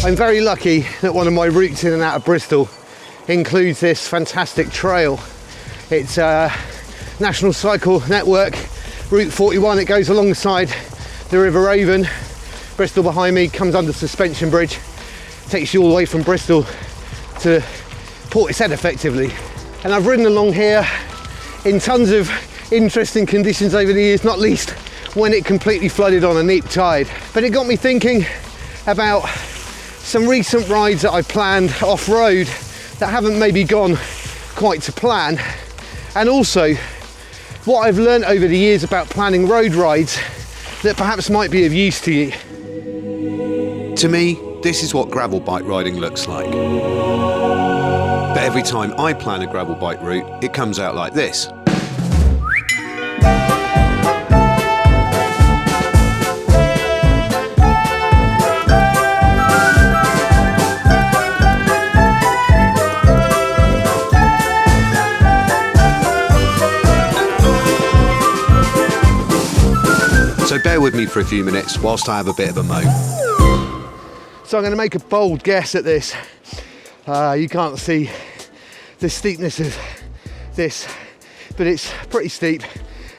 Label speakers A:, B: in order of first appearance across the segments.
A: I'm very lucky that one of my routes in and out of Bristol includes this fantastic trail. It's National Cycle Network, Route 41. It goes alongside the River Avon. Bristol behind me, comes under Suspension Bridge, takes you all the way from Bristol to Portishead effectively. And I've ridden along here in tons of interesting conditions over the years, not least when it completely flooded on a neap tide. But it got me thinking about some recent rides that I've planned off-road that haven't maybe gone quite to plan, and also what I've learned over the years about planning road rides that perhaps might be of use to you.
B: To me, this is what gravel bike riding looks like. But every time I plan a gravel bike route, it comes out like this. So bear with me for a few minutes whilst I have a bit of a moan.
A: So I'm going to make a bold guess at this. You can't see the steepness of this, but it's pretty steep.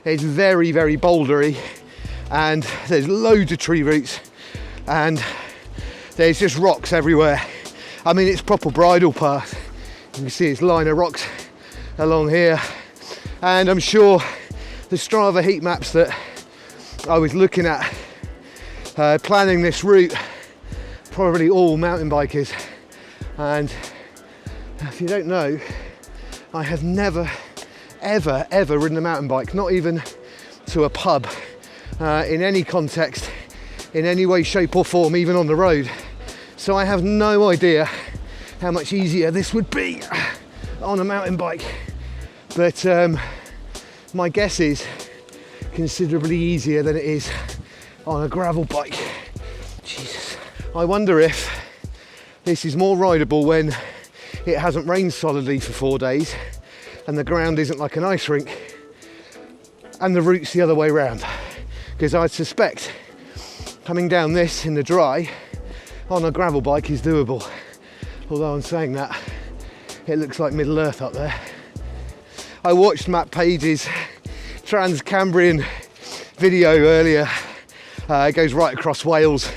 A: It's very, very bouldery, and there's loads of tree roots, and there's just rocks everywhere. I mean, it's proper bridle path. You can see it's line of rocks along here, and I'm sure the Strava heat maps that I was looking at planning this route, probably all mountain bikers. And if you don't know, I have never ever ridden a mountain bike, not even to a pub, in any context, in any way, shape or form, even on the road. So I have no idea how much easier this would be on a mountain bike, but my guess is considerably easier than it is on a gravel bike. Jesus. I wonder if this is more rideable when it hasn't rained solidly for 4 days and the ground isn't like an ice rink and the route's the other way around, because I'd suspect coming down this in the dry on a gravel bike is doable. Although I'm saying that, it looks like Middle Earth up there. I watched Matt Page's Trans-Cambrian video earlier. It goes right across Wales,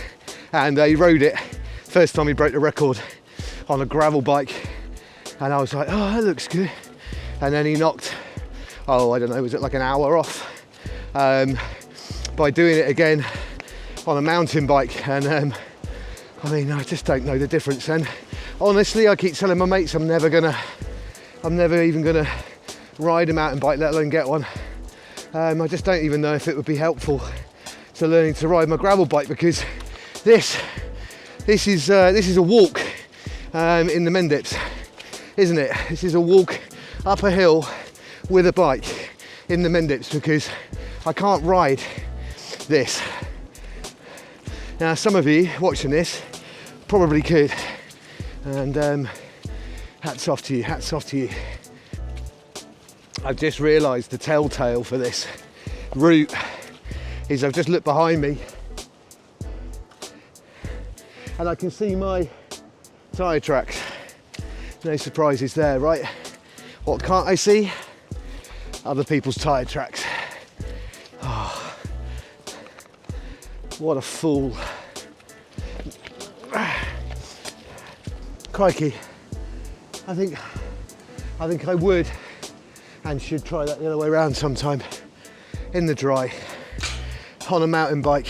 A: and he rode it first time he broke the record on a gravel bike, and I was like, oh, that looks good. And then he knocked, oh, I don't know, was it like an hour off by doing it again on a mountain bike. And I mean, I just don't know the difference. And honestly, I keep telling my mates I'm never even gonna ride a mountain bike, let alone get one. I just don't even know if it would be helpful to learning to ride my gravel bike, because this is a walk in the Mendips, isn't it? This is a walk up a hill with a bike in the Mendips, because I can't ride this. Now, some of you watching this probably could, and hats off to you, hats off to you. I've just realised the telltale for this route is I've just looked behind me and I can see my tyre tracks. No surprises there, right? What can't I see? Other people's tyre tracks. Oh, what a fool. Crikey. I think I would and should try that the other way around sometime, in the dry, on a mountain bike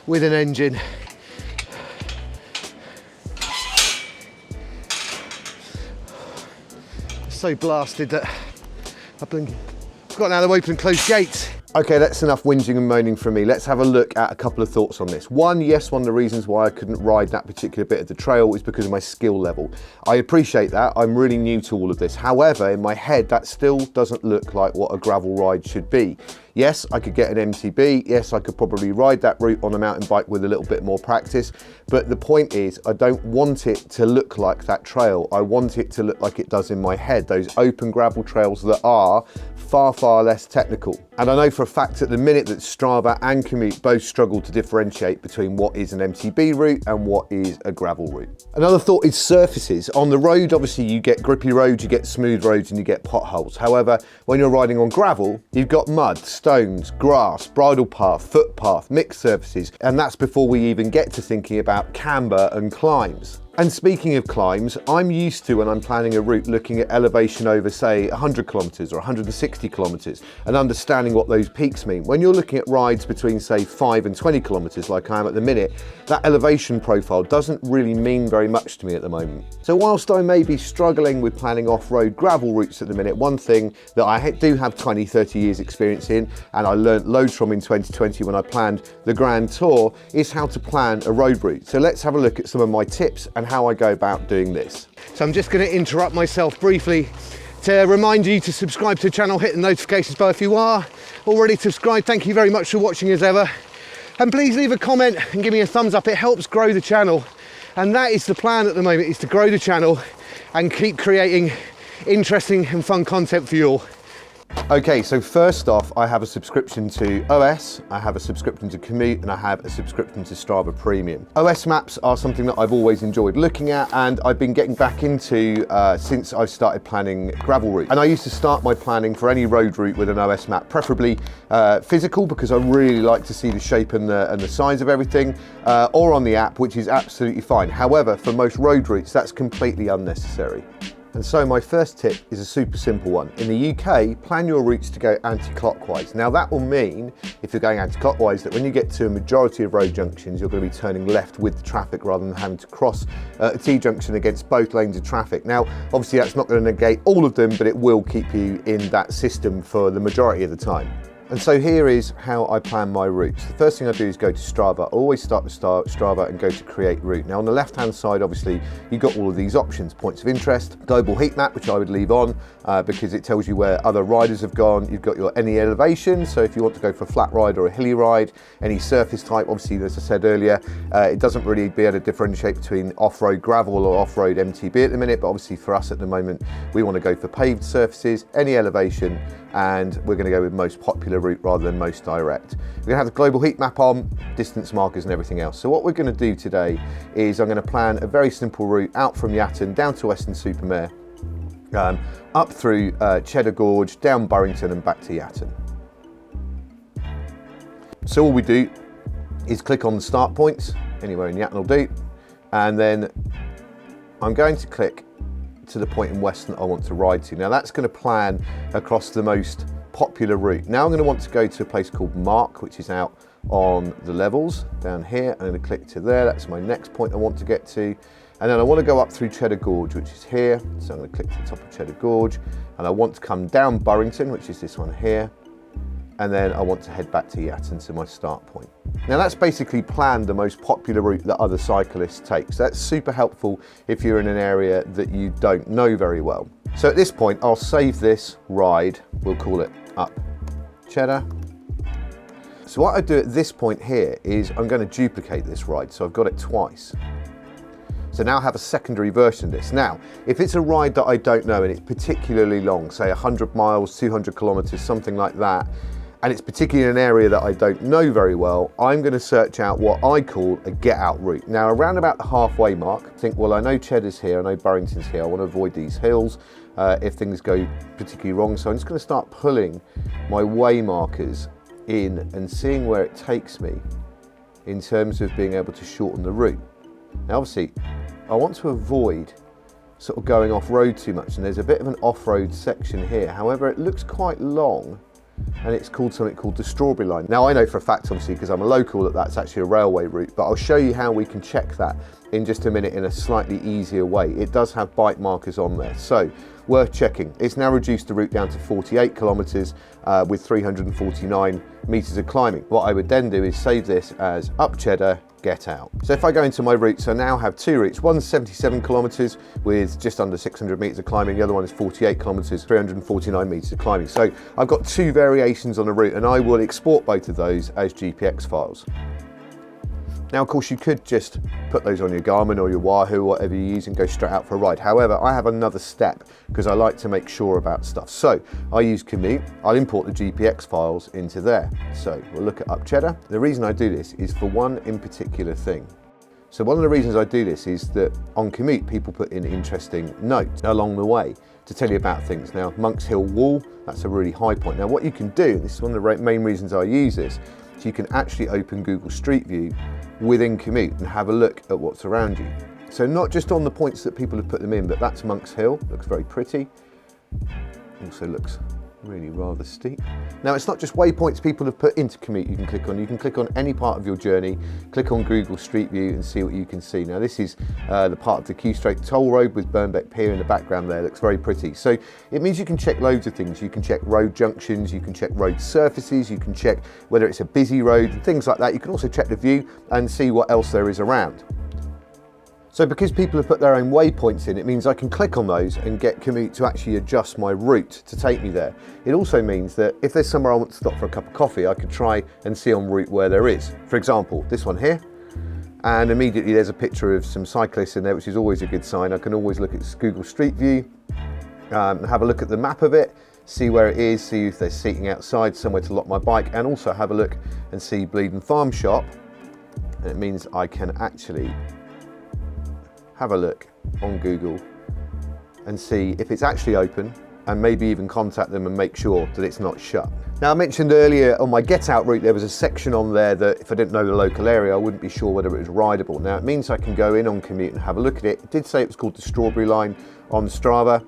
A: with an engine. So blasted that I've got now to open and close gates. Okay, that's enough whinging and moaning from me. Let's have a look at a couple of thoughts on this. One of the reasons why I couldn't ride that particular bit of the trail is because of my skill level. I appreciate that. I'm really new to all of this. However, in my head, that still doesn't look like what a gravel ride should be. Yes, I could get an MTB. Yes, I could probably ride that route on a mountain bike with a little bit more practice. But the point is, I don't want it to look like that trail. I want it to look like it does in my head, those open gravel trails that are far, far less technical. And I know for a fact at the minute that Strava and Komoot both struggle to differentiate between what is an MTB route and what is a gravel route. Another thought is surfaces. On the road, obviously you get grippy roads, you get smooth roads, and you get potholes. However, when you're riding on gravel, you've got mud, stones, grass, bridle path, footpath, mixed surfaces, and that's before we even get to thinking about camber and climbs. And speaking of climbs, I'm used to, when I'm planning a route, looking at elevation over, say, 100 kilometers or 160 kilometers and understanding what those peaks mean. When you're looking at rides between, say, 5 and 20 kilometers, like I am at the minute, that elevation profile doesn't really mean very much to me at the moment. So whilst I may be struggling with planning off-road gravel routes at the minute, one thing that I do have 20, 30 years experience in, and I learnt loads from in 2020 when I planned the Grand Tour, is how to plan a road route. So let's have a look at some of my tips and how I go about doing this. So I'm just going to interrupt myself briefly to remind you to subscribe to the channel, hit the notifications bell if you are already subscribed. Thank you very much for watching as ever. And please leave a comment and give me a thumbs up. It helps grow the channel. And that is the plan at the moment, is to grow the channel and keep creating interesting and fun content for you all. Okay, so first off, I have a subscription to OS, I have a subscription to Komoot, and I have a subscription to Strava Premium. OS maps are something that I've always enjoyed looking at, and I've been getting back into since I started planning gravel route. And I used to start my planning for any road route with an OS map, preferably physical, because I really like to see the shape and the size of everything, or on the app, which is absolutely fine. However, for most road routes, that's completely unnecessary. And so my first tip is a super simple one. In the UK, plan your routes to go anti-clockwise. Now that will mean, if you're going anti-clockwise, that when you get to a majority of road junctions, you're going to be turning left with the traffic rather than having to cross a T-junction against both lanes of traffic. Now, obviously that's not going to negate all of them, but it will keep you in that system for the majority of the time. And so here is how I plan my routes. The first thing I do is go to Strava. I always start with Strava and go to create route. Now on the left-hand side, obviously, you've got all of these options: points of interest, global heat map, which I would leave on because it tells you where other riders have gone. You've got your any elevation, so if you want to go for a flat ride or a hilly ride, any surface type, obviously, as I said earlier, it doesn't really be able to differentiate between off-road gravel or off-road MTB at the minute, but obviously for us at the moment, we want to go for paved surfaces, any elevation, and we're going to go with most popular route rather than most direct. We're going to have the global heat map on, distance markers and everything else. So what we're going to do today is I'm going to plan a very simple route out from Yatton down to Weston-super-Mare, up through Cheddar Gorge, down Burrington and back to Yatton. So all we do is click on the start points, anywhere in Yatton will do, and then I'm going to click to the point in Weston I want to ride to. Now that's going to plan across the most popular route. Now I'm going to want to go to a place called Mark, which is out on the levels down here. I'm going to click to there. That's my next point I want to get to. And then I want to go up through Cheddar Gorge, which is here. So I'm going to click to the top of Cheddar Gorge, and I want to come down Burrington, which is this one here. And then I want to head back to Yatton to my start point. Now that's basically planned the most popular route that other cyclists take. So that's super helpful if you're in an area that you don't know very well. So at this point, I'll save this ride. We'll call it Up Cheddar. So what I do at this point here is I'm going to duplicate this ride. So I've got it twice. So now I have a secondary version of this. Now, if it's a ride that I don't know and it's particularly long, say 100 miles, 200 kilometers, something like that, and it's particularly in an area that I don't know very well, I'm going to search out what I call a get out route. Now around about the halfway mark, think, well, I know Cheddar's here, I know Burrington's here, I want to avoid these hills if things go particularly wrong. So I'm just going to start pulling my way markers in and seeing where it takes me in terms of being able to shorten the route. Now obviously, I want to avoid sort of going off-road too much, and there's a bit of an off-road section here. However, it looks quite long, and it's called something called the Strawberry Line. Now I know for a fact, obviously, because I'm a local, that that's actually a railway route, but I'll show you how we can check that in just a minute in a slightly easier way. It does have bike markers on there, so worth checking. It's now reduced the route down to 48 kilometers with 349 meters of climbing. What I would then do is save this as Up Cheddar,
B: get out. So if I go into my routes, I now have two routes. One's 77 kilometers with just under 600 meters of climbing. The other one is 48 kilometers, 349 meters of climbing. So I've got two variations on a route, and I will export both of those as GPX files. Now, of course, you could just put those on your Garmin or your Wahoo, whatever you use, and go straight out for a ride. However, I have another step because I like to make sure about stuff. So I use Komoot. I'll import the GPX files into there. So we'll look at Up Cheddar. The reason I do this is for one in particular thing. So one of the reasons I do this is that on Komoot, people put in interesting notes along the way to tell you about things. Now, Monk's Hill Wall, that's a really high point. Now, what you can do, this is one of the main reasons I use this, so you can actually open Google Street View within Komoot and have a look at what's around you. So not just on the points that people have put them in, but that's Monk's Hill, looks very pretty. Also looks really rather steep. Now, it's not just waypoints people have put into Komoot you can click on any part of your journey, click on Google Street View and see what you can see. Now, this is the part of the Q Strait Toll Road with Burnbeck Pier in the background there, looks very pretty. So it means you can check loads of things. You can check road junctions, you can check road surfaces, you can check whether it's a busy road and things like that. You can also check the view and see what else there is around. So because people have put their own waypoints in, it means I can click on those and get Komoot to actually adjust my route to take me there. It also means that if there's somewhere I want to stop for a cup of coffee, I could try and see en route where there is. For example, this one here, and immediately there's a picture of some cyclists in there, which is always a good sign. I can always look at Google Street View, have a look at the map of it, see where it is, see if there's seating outside, somewhere to lock my bike, and also have a look and see Bleeding Farm Shop. And it means I can actually have a look on Google and see if it's actually open, and maybe even contact them and make sure that it's not shut. Now, I mentioned earlier on my get out route there was a section on there that if I didn't know the local area I wouldn't be sure whether it was rideable. Now it means I can go in on Komoot and have a look at it. It did say it was called the Strawberry Line on Strava,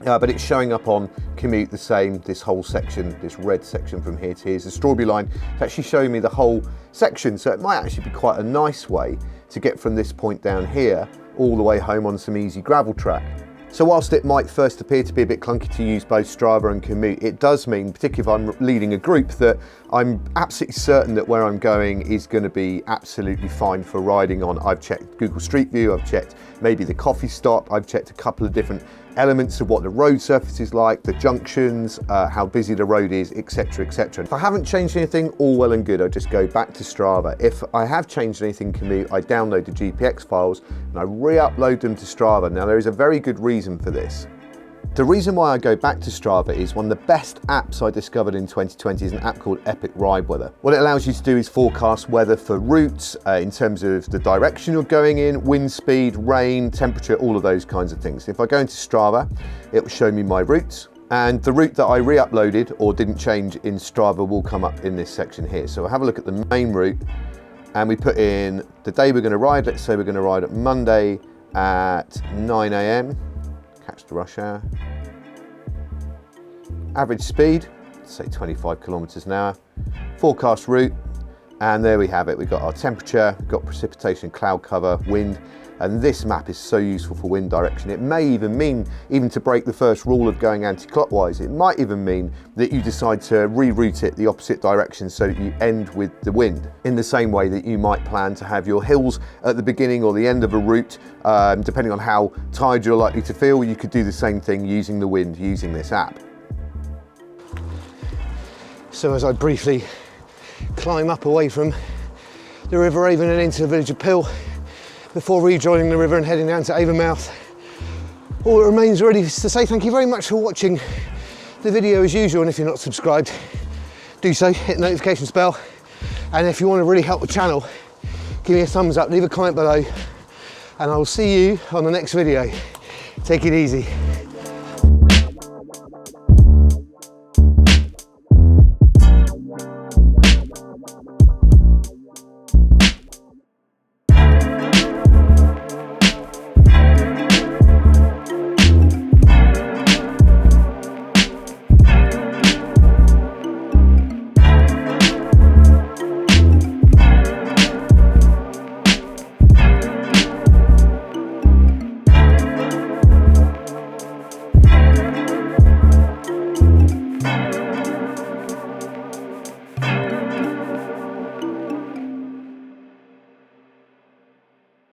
B: but it's showing up on Komoot the same, this whole section, this red section from here to here is the Strawberry Line. It's actually showing me the whole section, so it might actually be quite a nice way to get from this point down here all the way home on some easy gravel track. So whilst it might first appear to be a bit clunky to use both Strava and Komoot, it does mean, particularly if I'm leading a group, that I'm absolutely certain that where I'm going is going to be absolutely fine for riding on. I've checked Google Street View, I've checked maybe the coffee stop, I've checked a couple of different elements of what the road surface is like, the junctions, how busy the road is, etc, etc. If I haven't changed anything, all well and good, I just go back to Strava. If I have changed anything Komoot, I download the GPX files and I re-upload them to Strava. Now there is a very good reason for this. The reason why I go back to Strava is one of the best apps I discovered in 2020 is an app called Epic Ride Weather. What it allows you to do is forecast weather for routes in terms of the direction you're going in, wind speed, rain, temperature, all of those kinds of things. If I go into Strava, it will show me my routes, and the route that I re-uploaded or didn't change in Strava will come up in this section here. So I'll have a look at the main route and we put in the day we're going to ride. Let's say we're going to ride at Monday at 9 AM. Catch the rush hour. Average speed, say 25 kilometers an hour. Forecast route, and there we have it. We've got our temperature, we've got precipitation, cloud cover, wind, and this map is so useful for wind direction. It may even mean, even to break the first rule of going anti-clockwise, it might even mean that you decide to reroute it the opposite direction so that you end with the wind. In the same way that you might plan to have your hills at the beginning or the end of a route, depending on how tired you're likely to feel, you could do the same thing using the wind, using this app.
A: So as I briefly climb up away from the River Avon and into the village of Pill, before rejoining the river and heading down to Avonmouth, all that remains really is to say thank you very much for watching the video as usual, and if you're not subscribed, do so, hit the notifications bell, and if you want to really help the channel, give me a thumbs up, leave a comment below, and I will see you on the next video. Take it easy.